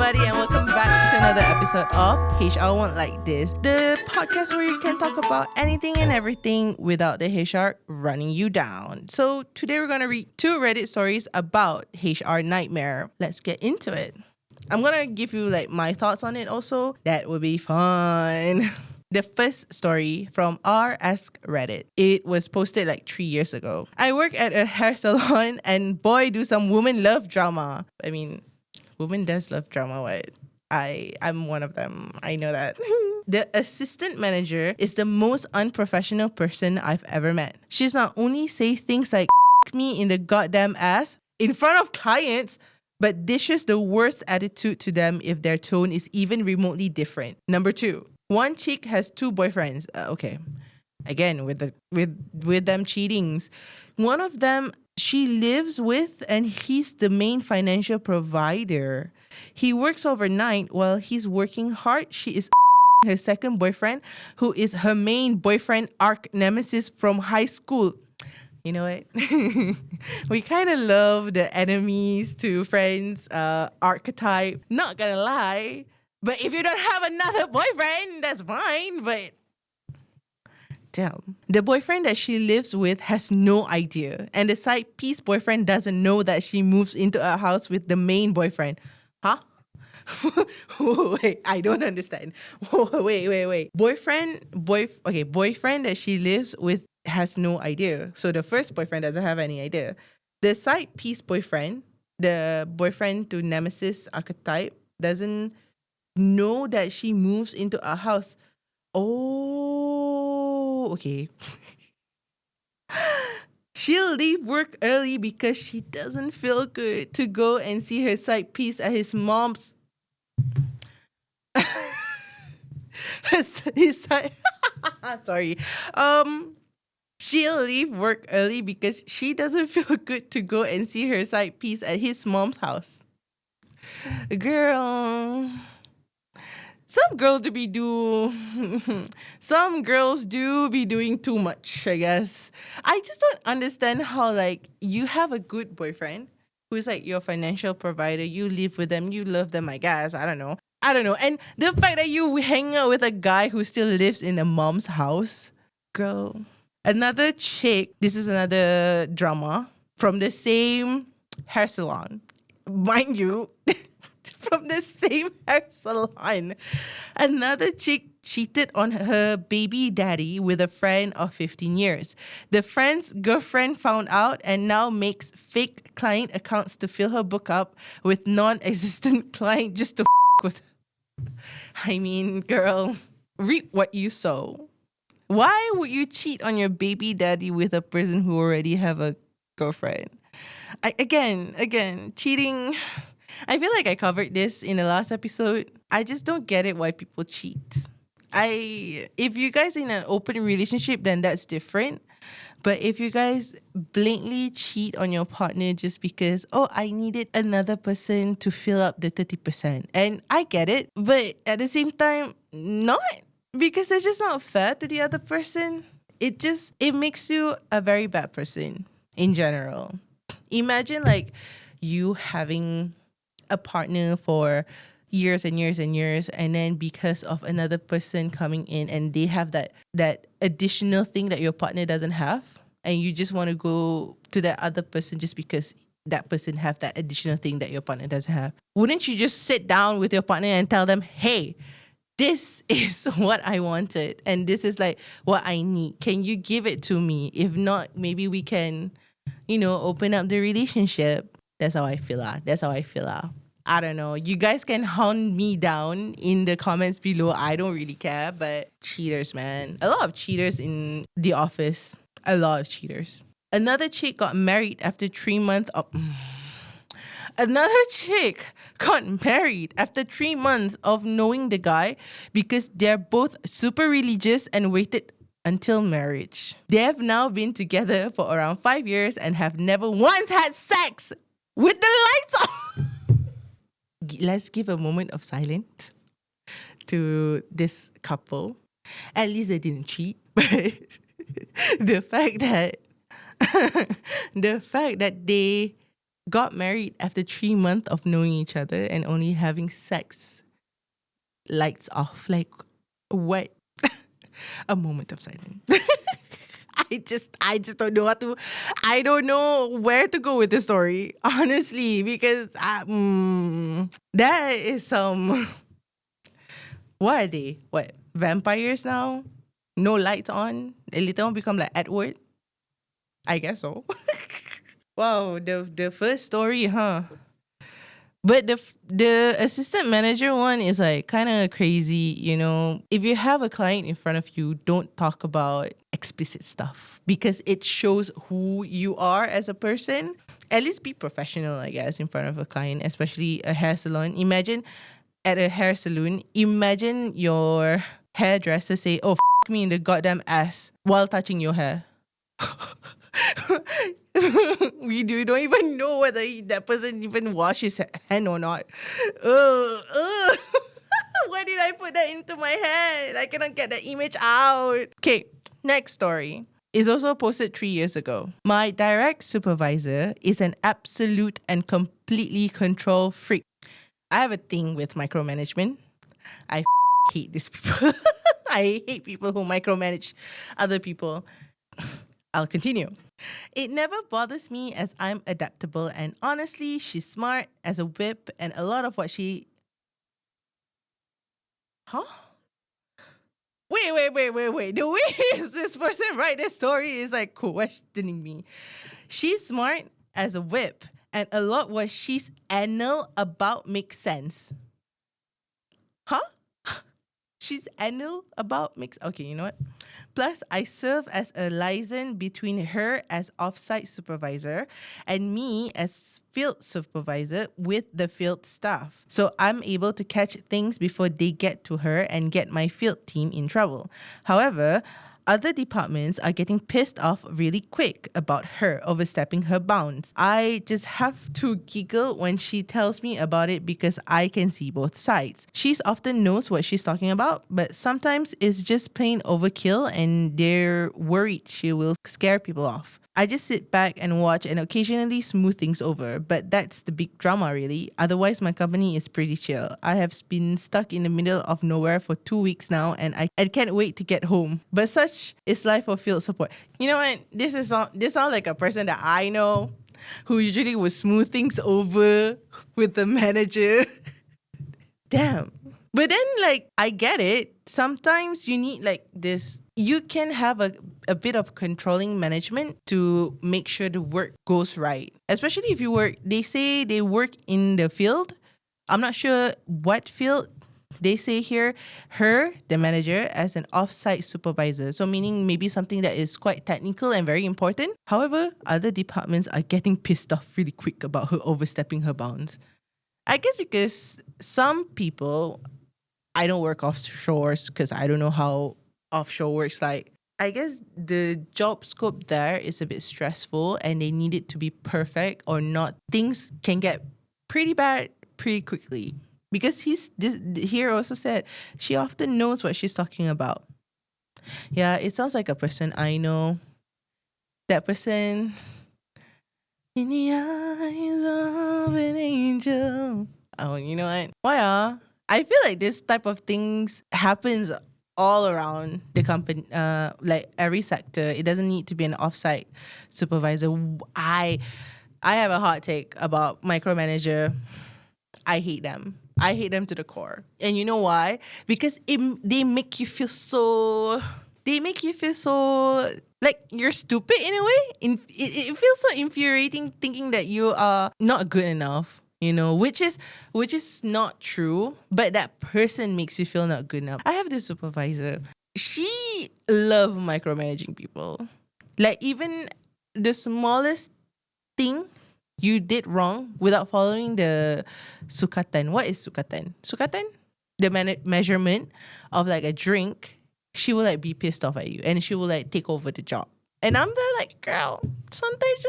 everybody, and welcome back to another episode of HR Won't Like This, the podcast where you can talk about anything and everything without the HR running you down. So today we're going to read 2 Reddit stories about HR nightmare. Let's get into it. I'm going to give you my thoughts on it also. That would be fun. The first story from r Ask Reddit. It was posted 3 years ago. I work at a hair salon and boy, do some women love drama. I mean, women does love drama, what? I'm one of them. I know that. The assistant manager is the most unprofessional person I've ever met. She's not only say things like me in the goddamn ass in front of clients, but dishes the worst attitude to them if their tone is even remotely different. Number 2. One chick has 2 boyfriends. Okay. Again, with them cheatings. One of them she lives with and he's the main financial provider. He works overnight while he's working hard. She is her second boyfriend, who is her main boyfriend arch nemesis from high school. You know what? We kind of love the enemies to friends archetype. Not gonna lie. But if you don't have another boyfriend, that's fine. But damn. The boyfriend that she lives with has no idea. And the side piece boyfriend doesn't know that she moves into a house with the main boyfriend. Huh? Wait, I don't understand. Wait. Boyfriend that she lives with has no idea. So the first boyfriend doesn't have any idea. The side piece boyfriend, the boyfriend to nemesis archetype, doesn't know that she moves into a house. Oh, okay. She'll leave work early because she doesn't feel good to go and see her side piece at his mom's. his side. Sorry. She'll leave work early because she doesn't feel good to go and see her side piece at his mom's house. Girl. Some girls do be doing too much, I guess. I just don't understand how you have a good boyfriend who's your financial provider. You live with them, you love them, I guess. I don't know. And the fact that you hang out with a guy who still lives in a mom's house, girl. Another chick, this is another drama from the same hair salon. Mind you, from the same hair salon. Another chick cheated on her baby daddy with a friend of 15 years. The friend's girlfriend found out and now makes fake client accounts to fill her book up with non-existent client just to with. I mean, girl, reap what you sow. Why would you cheat on your baby daddy with a person who already have a girlfriend? Again, cheating. I feel like I covered this in the last episode. I just don't get it why people cheat. If you guys are in an open relationship, then that's different. But if you guys blatantly cheat on your partner just because, I needed another person to fill up the 30%. And I get it, but at the same time, not. Because it's just not fair to the other person. It makes you a very bad person in general. Imagine you having a partner for years and years and years, and then because of another person coming in and they have that additional thing that your partner doesn't have, and you just want to go to that other person just because that person have that additional thing that your partner doesn't have. Wouldn't you just sit down with your partner and tell them, hey, this is what I wanted and this is what I need. Can you give it to me? If not, maybe we can, open up the relationship. That's how I feel. I don't know. You guys can hunt me down in the comments below. I don't really care, but cheaters, man. A lot of cheaters in the office. A lot of cheaters. Another chick got married after 3 months of... Another chick got married after 3 months of knowing the guy because they're both super religious and waited until marriage. They have now been together for around 5 years and have never once had sex with the lights on. Let's give a moment of silence to this couple. At least they didn't cheat. But the fact that they got married after 3 months of knowing each other and only having sex. Lights off. Like, what? A moment of silence. I just don't know I don't know where to go with the story, honestly, because that is some, what are they? What, vampires now? No lights on? They later on become like Edward? I guess so. Wow, the first story, huh? But the assistant manager one is like kind of crazy, you know. If you have a client in front of you, don't talk about explicit stuff because it shows who you are as a person. At least be professional, I guess, in front of a client, especially a hair salon. Imagine at a hair salon, imagine your hairdresser say, "Oh, me in the goddamn ass" while touching your hair. We don't even know whether that person even washed his hand or not. Ugh. Why did I put that into my head? I cannot get that image out. Okay, next story is also posted 3 years ago. My direct supervisor is an absolute and completely control freak. I have a thing with micromanagement. I hate these people. I hate people who micromanage other people. I'll continue. It never bothers me as I'm adaptable and honestly, she's smart as a whip and a lot of what she... Huh? Wait. The way this person write this story is like questioning me. She's smart as a whip and a lot what she's anal about makes sense. Huh? She's anal about makes... Okay, you know what? Plus, I serve as a liaison between her as offsite supervisor and me as field supervisor with the field staff. So I'm able to catch things before they get to her and get my field team in trouble. However, other departments are getting pissed off really quick about her overstepping her bounds. I just have to giggle when she tells me about it because I can see both sides. She often knows what she's talking about, but sometimes it's just plain overkill and they're worried she will scare people off. I just sit back and watch and occasionally smooth things over, but that's the big drama really. Otherwise, my company is pretty chill. I have been stuck in the middle of nowhere for 2 weeks now and I can't wait to get home. But such is life of field support. You know what? This sounds like a person that I know who usually would smooth things over with the manager. Damn. But then, like, I get it. Sometimes you need, like, this. You can have a bit of controlling management to make sure the work goes right. Especially if you work, they say they work in the field. I'm not sure what field. They say here, her, the manager, as an off-site supervisor. So meaning maybe something that is quite technical and very important. However, other departments are getting pissed off really quick about her overstepping her bounds. I guess because some people... I don't work offshore because I don't know how offshore works. Like, I guess the job scope there is a bit stressful and they need it to be perfect or not. Things can get pretty bad pretty quickly. Because here also said she often knows what she's talking about. Yeah, it sounds like a person I know. That person... In the eyes of an angel. Oh, you know what? Why I feel like this type of things happens all around the company, like every sector. It doesn't need to be an offsite supervisor. I have a hot take about micromanager. I hate them. I hate them to the core. And you know why? Because they make you feel so... They make you feel so... Like, you're stupid in a way. It feels so infuriating thinking that you are not good enough. You know, which is not true, but that person makes you feel not good enough. I have this supervisor. She loves micromanaging people. Like, even the smallest thing you did wrong without following the sukatan. What is sukatan? Sukatan? The measurement of like a drink. She will like be pissed off at you and she will like take over the job. And I'm there like, girl, sometimes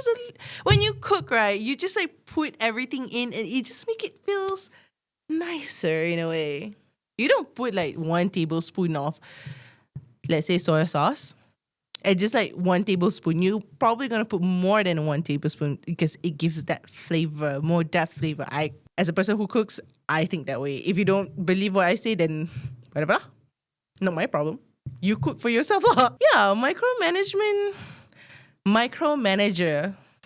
when you cook, right, you just like put everything in and it just make it feels nicer in a way. You don't put like 1 tablespoon of, let's say, soy sauce And just like 1 tablespoon, you're probably gonna put more than 1 tablespoon because it gives that flavor, more depth flavor. As a person who cooks, I think that way. If you don't believe what I say, then whatever. Not my problem. You cook for yourself. Yeah, micromanager.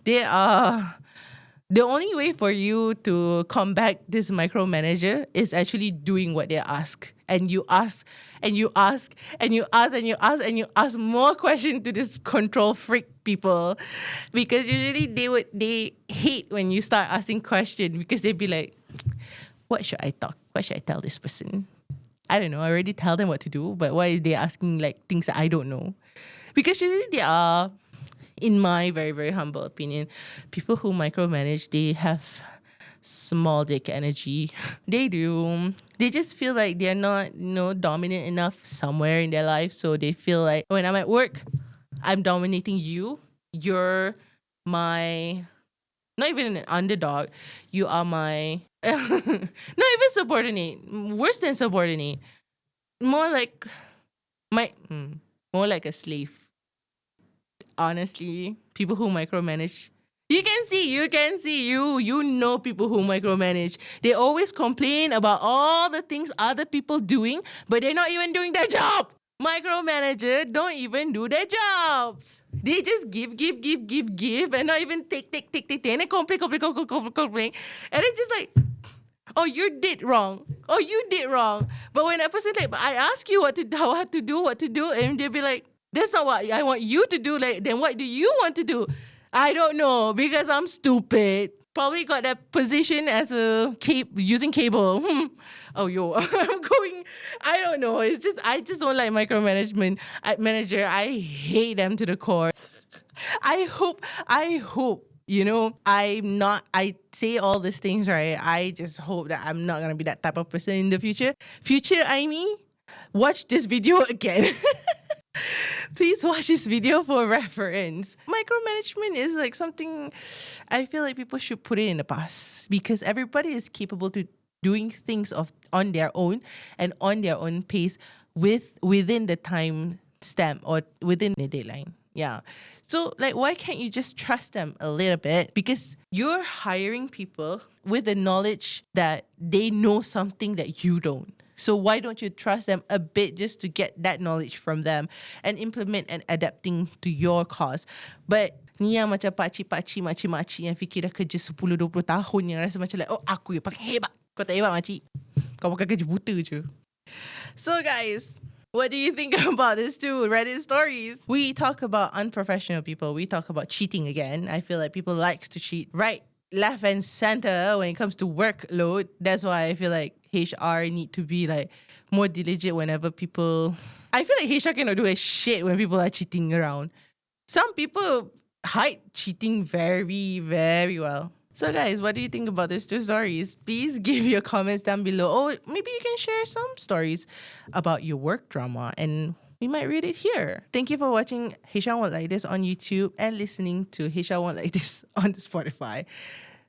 They are the only way for you to combat this micromanager is actually doing what they ask. And you ask and you ask and you ask and you ask and you ask more questions to this control freak people. Because usually they hate when you start asking questions because they'd be like, what should I talk? What should I tell this person? I don't know. I already tell them what to do, but why is they asking like things that I don't know? Because usually they are, in my very, very humble opinion, people who micromanage, they have small dick energy. They do. They just feel like they're not, dominant enough somewhere in their life. So they feel like when I'm at work, I'm dominating you. You're my, not even an underdog. You are my, not even subordinate. Worse than subordinate. More like more like a slave. Honestly, people who micromanage, you can see, you know people who micromanage. They always complain about all the things other people doing, but they're not even doing their job. Micromanager don't even do their jobs. They just give, and not even take, and then complain. And it's just like, oh, you did wrong. Oh, you did wrong. But when a person like, but I ask you what to do, and they'll be like, that's not what I want you to do. Like, then what do you want to do? I don't know because I'm stupid. Probably got that position as a using cable. Oh, I don't know. I just don't like micromanagement. Manager, I hate them to the core. I hope, I say all these things, right? I just hope that I'm not going to be that type of person in the future. Aimee, watch this video again. Please watch this video for reference. Micromanagement is like something I feel like people should put it in the past because everybody is capable to doing things on their own and on their own pace within the time stamp or within the deadline. Yeah. So like, why can't you just trust them a little bit? Because you're hiring people with the knowledge that they know something that you don't. So why don't you trust them a bit just to get that knowledge from them and implement and adapting to your cause? But ni yang macam pakcik-pakcik, makcik-makcik yang fikir dah kerja 10-20 tahun yang rasa macam like, oh, aku yang paling hebat. Kau tak hebat, makcik. Kau bukan kerja buta je. So guys, what do you think about this too? Reddit stories. We talk about unprofessional people. We talk about cheating again. I feel like people likes to cheat right, left and center when it comes to workload. That's why I feel like HR need to be like more diligent whenever people... I feel like HR cannot do a shit when people are cheating around. Some people hide cheating very, very well. So guys, what do you think about these 2 stories? Please give your comments down below. Or maybe you can share some stories about your work drama and we might read it here. Thank you for watching Hishan Won't Like This on YouTube and listening to Hishan Won't Like This on Spotify.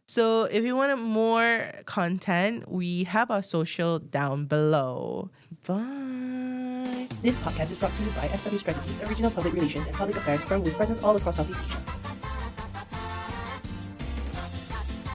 So if you want more content, we have our social down below. Bye. This podcast is brought to you by SW Strategies, original public relations and public affairs firm with presence all across Southeast Asia.